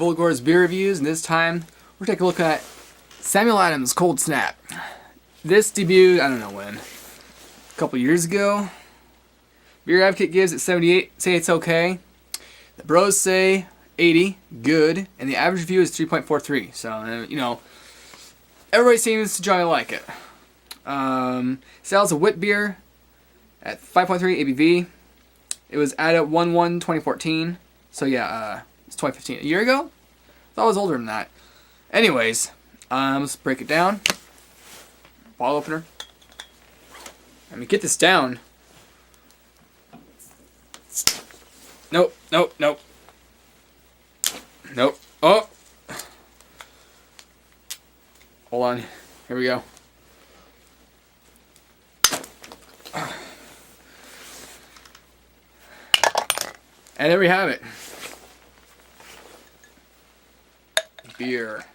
Vulgora's beer reviews, and this time we're taking a look at Samuel Adams Cold Snap. This debuted, I don't know when, a couple years ago. Beer Advocate gives it 78, say it's okay. The bros say 80, good, and the average review is 3.43. So, you know, everybody seems to generally like it. Sales of wit beer at 5.3 ABV. It was added 1/1/2014. So yeah, it's 2015. A year ago? I thought it was older than that. Anyways, let's break it down. Bottle opener. Let me get this down. Nope, nope, nope. Nope. Oh! Hold on. Here we go. And there we have it. Beer.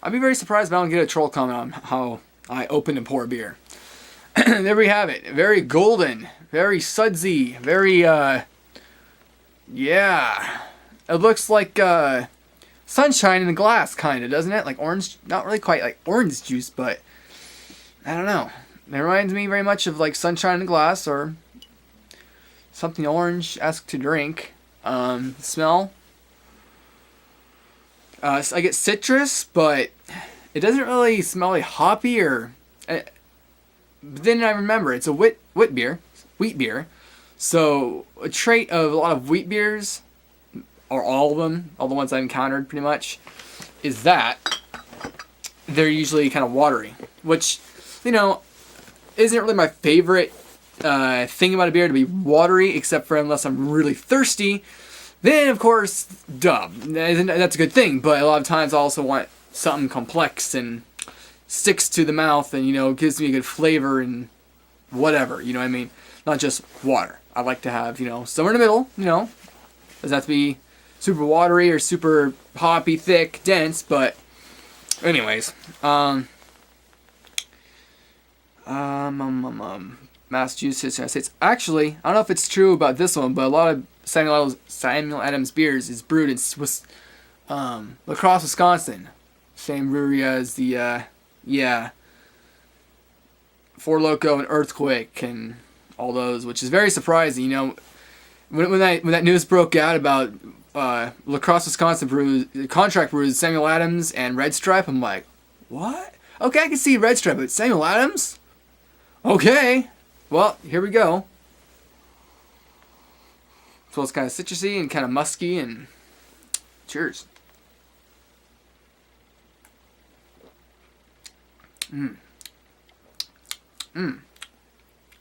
I'd be very surprised if I don't get a troll comment on how I open and pour beer. There we have it. Very golden, very sudsy, very, yeah. It looks like, sunshine in a glass, kind of, doesn't it? Like orange, not really quite like orange juice, but I don't know. It reminds me very much of like sunshine in a glass or something orange-esque to drink. Smell. I get citrus, but it doesn't really smell like hoppy or. But then I remember it's a wheat beer. So a trait of a lot of wheat beers, or all of them, all the ones I've encountered pretty much, is that they're usually kind of watery, which, you know, isn't really my favorite thing about a beer to be watery, except for unless I'm really thirsty. Then, of course, duh, that's a good thing. But a lot of times I also want something complex and sticks to the mouth and, you know, gives me a good flavor and whatever, you know what I mean? Not just water. I like to have, you know, somewhere in the middle, you know. Doesn't have to be super watery or super hoppy, thick, dense, but anyways. Massachusetts, United States. Actually, I don't know if it's true about this one, but a lot of Samuel Adams beers is brewed in La Crosse, Wisconsin. Same brewery as the, Four Loko and Earthquake and all those, which is very surprising. You know, when that news broke out about La Crosse, Wisconsin brews, contract brews Samuel Adams and Red Stripe, I'm like, what? Okay, I can see Red Stripe, but Samuel Adams? Okay. Well, here we go. So it's kind of citrusy and kind of musky, and cheers.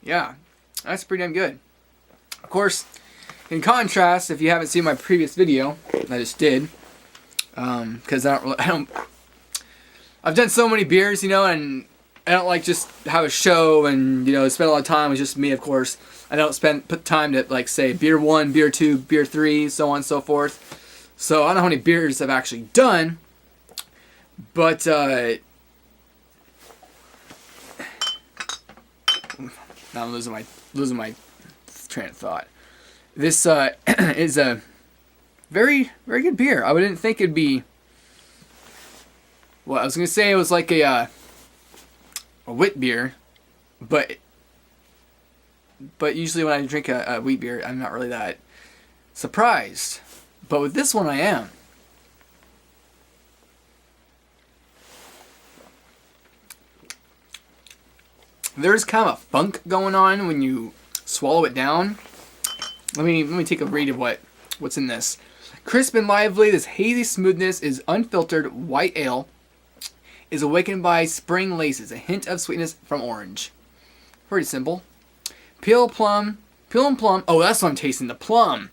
Yeah, that's pretty damn good. Of course, in contrast, if you haven't seen my previous video, I just did, because I've done so many beers, you know, and I don't like just have a show and, you know, spend a lot of time with just me, of course. I don't put time to, like, say, beer 1, beer 2, beer 3, so on and so forth. So I don't know how many beers I've actually done, but, now I'm losing my train of thought. This, is a very, very good beer. I didn't think it'd be, well, I was going to say it was like a wheat beer, but usually when I drink a wheat beer, I'm not really that surprised. But with this one, I am. There's kind of a funk going on when you swallow it down. Let me take a read of what's in this. Crisp and lively, this hazy smoothness is unfiltered white ale. Is awakened by spring laces, a hint of sweetness from orange. Pretty simple. Peel and plum. Oh, that's what I'm tasting, the plum.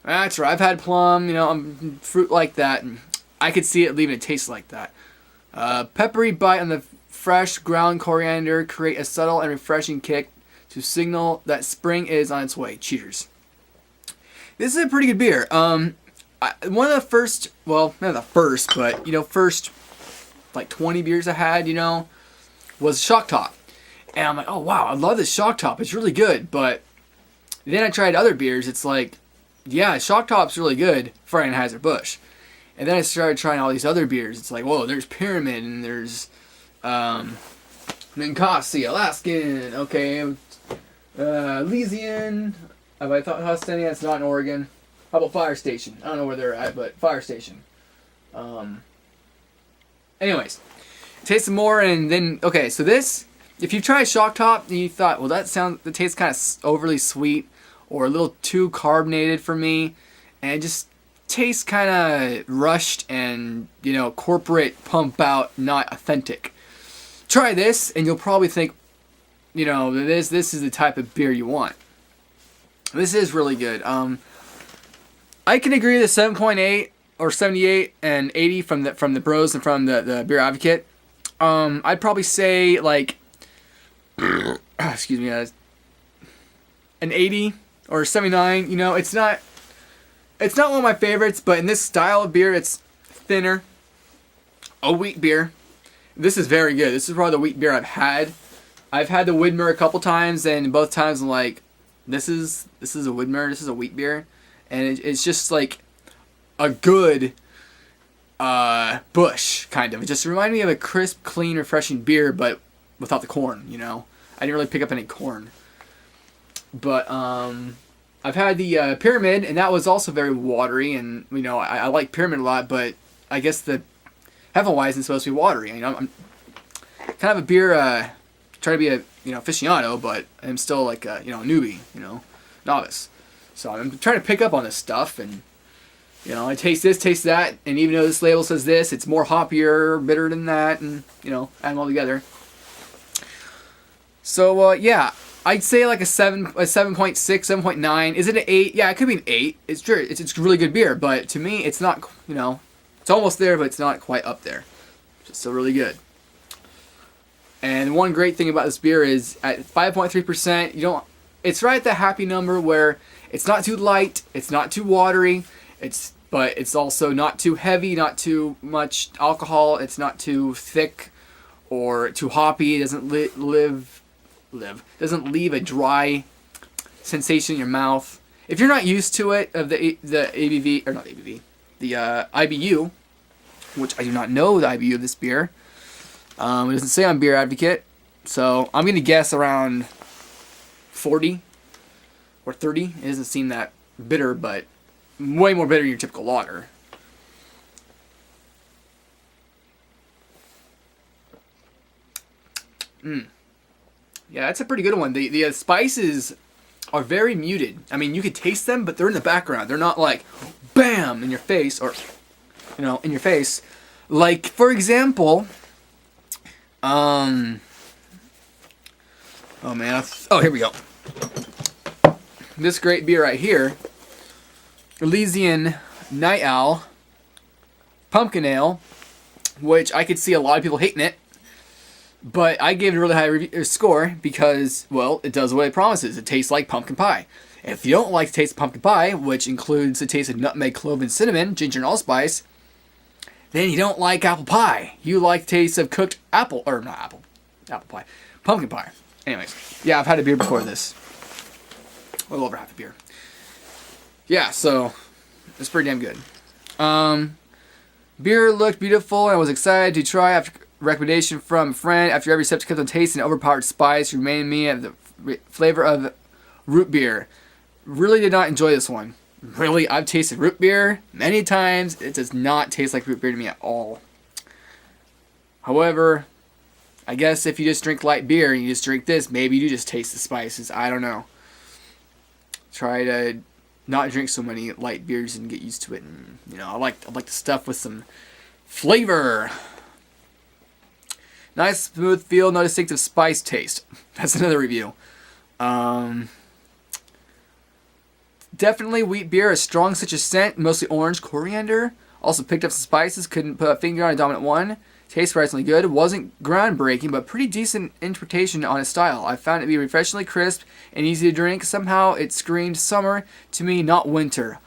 That's right, I've had plum, you know, fruit like that, and I could see it leaving a taste like that. Peppery bite on the fresh ground coriander create a subtle and refreshing kick to signal that spring is on its way. Cheers. This is a pretty good beer. One of the first, well, not the first, but, you know, first like 20 beers I had, you know, was Shock Top. And I'm like, oh wow, I love this Shock Top. It's really good. But then I tried other beers. It's like, yeah, Shock Top's really good for Anheuser-Busch. And then I started trying all these other beers. It's like, whoa, there's Pyramid and there's Ninkasi, Alaskan, okay, Elysian. Have I thought Hustania? It's not in Oregon. How about Fire Station? I don't know where they're at, but Fire Station. Anyways, taste some more, and then okay. So this, if you tried Shock Top and you thought, well, that tastes kind of overly sweet or a little too carbonated for me, and it just tastes kind of rushed and corporate pump out, not authentic. Try this, and you'll probably think, this is the type of beer you want. This is really good. I can agree with the 7.8 or 78 and 80 from the Bros and from the Beer Advocate. I'd probably say like, excuse me, an 80 or 79. It's not one of my favorites, but in this style of beer, it's thinner. A wheat beer. This is very good. This is probably the wheat beer I've had. I've had the Widmer a couple times, and both times I'm like, this is a Widmer. This is a wheat beer, and it's just like a good Busch kind of. It just reminded me of a crisp, clean, refreshing beer, but without the corn. I didn't really pick up any corn. But I've had the Pyramid, and that was also very watery, and I like Pyramid a lot, but I guess the Hefeweizen is supposed to be watery. I'm kind of a beer, try to be a aficionado, but I'm still like a newbie, novice. So I'm trying to pick up on this stuff, and I taste this, taste that, and even though this label says this, it's more hoppier, bitter than that, and add them all together. So yeah, I'd say like a 7.6, 7.9. Is it an 8? Yeah, it could be an 8. It's true. It's really good beer, but to me, it's not. It's almost there, but it's not quite up there. It's still really good. And one great thing about this beer is at 5.3%, it's right at the happy number where it's not too light, it's not too watery, but it's also not too heavy, not too much alcohol, it's not too thick or too hoppy. It doesn't doesn't leave a dry sensation in your mouth. If you're not used to it, of the ABV, or not ABV, the IBU, which I do not know the IBU of this beer. It doesn't say on Beer Advocate, so I'm going to guess around 40 or 30. It doesn't seem that bitter, but way more bitter than your typical lager. Yeah, that's a pretty good one. The spices are very muted. I mean, you could taste them, but they're in the background. They're not like, bam, in your face, or, in your face. Like, for example, oh man, here we go. This great beer right here, Elysian Night Owl Pumpkin Ale, which I could see a lot of people hating it, but I gave it a really high score because, well, it does what it promises. It tastes like pumpkin pie. If you don't like the taste of pumpkin pie, which includes the taste of nutmeg, clove, and cinnamon, ginger, and allspice, then you don't like apple pie. You like the taste of cooked apple pie, pumpkin pie. Anyways, yeah, I've had a beer before this. A little over half a beer. Yeah, so it's pretty damn good. Beer looked beautiful, and I was excited to try after recommendation from a friend. After every sip, kept on tasting overpowered spice, reminded me of the flavor of root beer. Really did not enjoy this one. Really, I've tasted root beer many times. It does not taste like root beer to me at all. However, I guess if you just drink light beer and you just drink this, maybe you just taste the spices. I don't know. Try to not drink so many light beers and get used to it. And I like the stuff with some flavor. Nice smooth feel, no distinctive spice taste. That's another review. Definitely wheat beer, a strong citrus scent, mostly orange, coriander. Also picked up some spices, couldn't put a finger on a dominant one. Tastes surprisingly good. Wasn't groundbreaking, but pretty decent interpretation on its style. I found it to be refreshingly crisp and easy to drink. Somehow it screamed summer to me, not winter.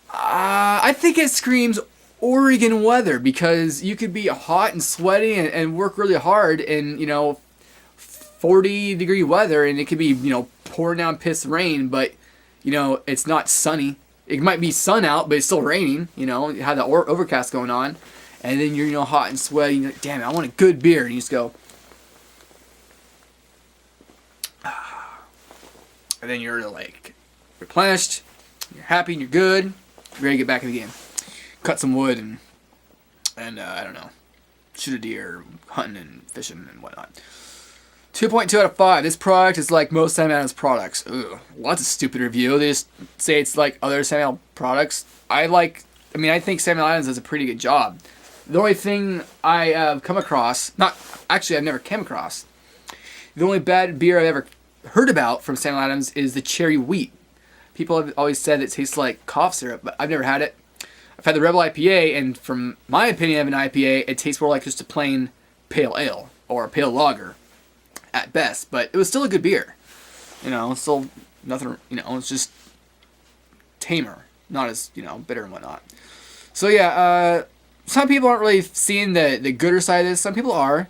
I think it screams Oregon weather, because you could be hot and sweaty and work really hard in 40-degree weather, and it could be pouring down piss rain, but it's not sunny. It might be sun out, but it's still raining. You know, you have that overcast going on, and then you're hot and sweaty. You're like, damn it, I want a good beer, and you just go, and then you're like replenished. You're happy and you're good. You're ready to get back in the game. Cut some wood and I don't know, shoot a deer, hunting and fishing and whatnot. 2.2 out of 5. This product is like most Samuel Adams products. Ugh, lots of stupid review. They just say it's like other Samuel products. I think Samuel Adams does a pretty good job. The only thing I have come across, I've never come across. The only bad beer I've ever heard about from Samuel Adams is the cherry wheat. People have always said it tastes like cough syrup, but I've never had it. I've had the Rebel IPA, and from my opinion of an IPA, it tastes more like just a plain pale ale or a pale lager at best. But it was still a good beer. Still nothing. It's just tamer, not as bitter and whatnot. So yeah, some people aren't really seeing the gooder side of this. Some people are,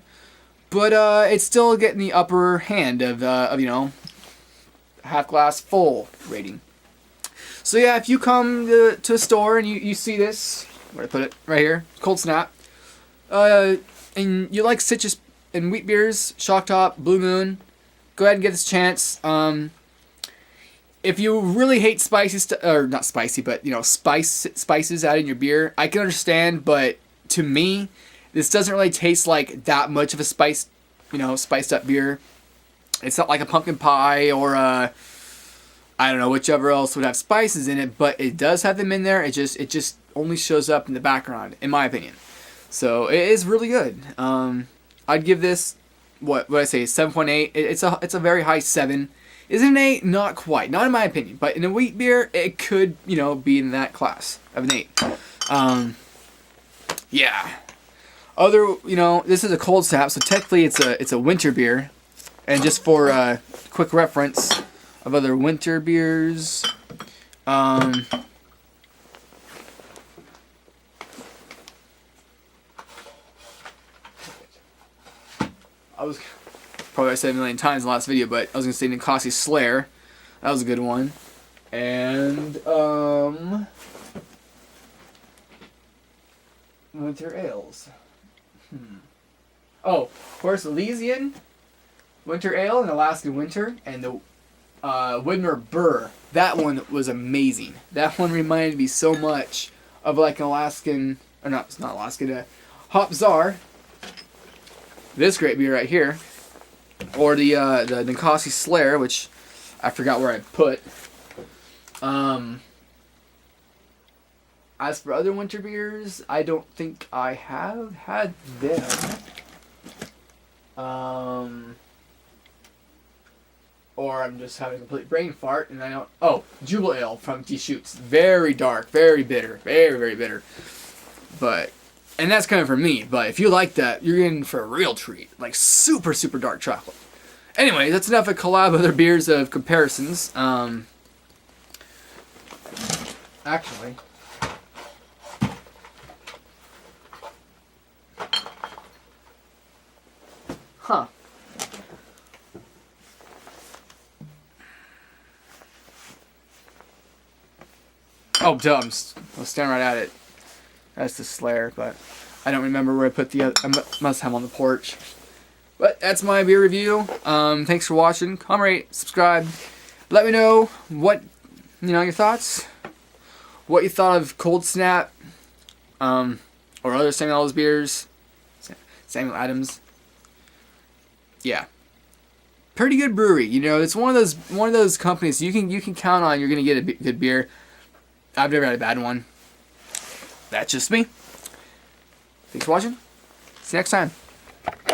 but it's still getting the upper hand of half glass full rating. So yeah, if you come to a store and you see this, where do I put it? Right here, Cold Snap, and you like citrus and wheat beers, Shock Top, Blue Moon, go ahead and get this chance. If you really hate spicy or not spicy, but spices out in your beer, I can understand. But to me, this doesn't really taste like that much of a spiced up beer. It's not like a pumpkin pie or I don't know, whichever else would have spices in it, but it does have them in there. It just only shows up in the background, in my opinion. So it is really good. I'd give this what I say 7.8. It's a very high 7. Is it an 8? Not quite, not in my opinion. But in a wheat beer, it could be in that class of an 8. Yeah. This is a Cold Snap, so technically it's a winter beer. And just for quick reference of other winter beers, I was probably I said it a million times in the last video, but I was gonna say Ninkasi Slayer. That was a good one. And winter ales. Oh, of course, Elysian Winter Ale and Alaskan Winter, and the Widmer Burr. That one was amazing. That one reminded me so much of like an Alaskan, or not, it's not Alaskan, Hop Czar. This great beer right here, or the Ninkasi Slayer, which I forgot where I put. As for other winter beers, I don't think I have had them. Or I'm just having a complete brain fart and I don't... Oh, Jubal Ale from Deschutes. Very dark, very bitter. Very, very bitter. But... And that's kind of for me. But if you like that, you're in for a real treat. Like super, super dark chocolate. Anyway, that's enough of collab other beers of comparisons. Actually... Huh. Oh, duh, I was staring right at it. That's the Slayer, but I don't remember where I put the other. I must have them on the porch. But that's my beer review. Thanks for watching. Comment, rate, subscribe. Let me know what, your thoughts. What you thought of Cold Snap, or other Samuel Adams beers. Samuel Adams. Yeah, pretty good brewery. It's one of those companies you can count on. You're gonna get a good beer. I've never had a bad one. That's just me. Thanks for watching. See you next time.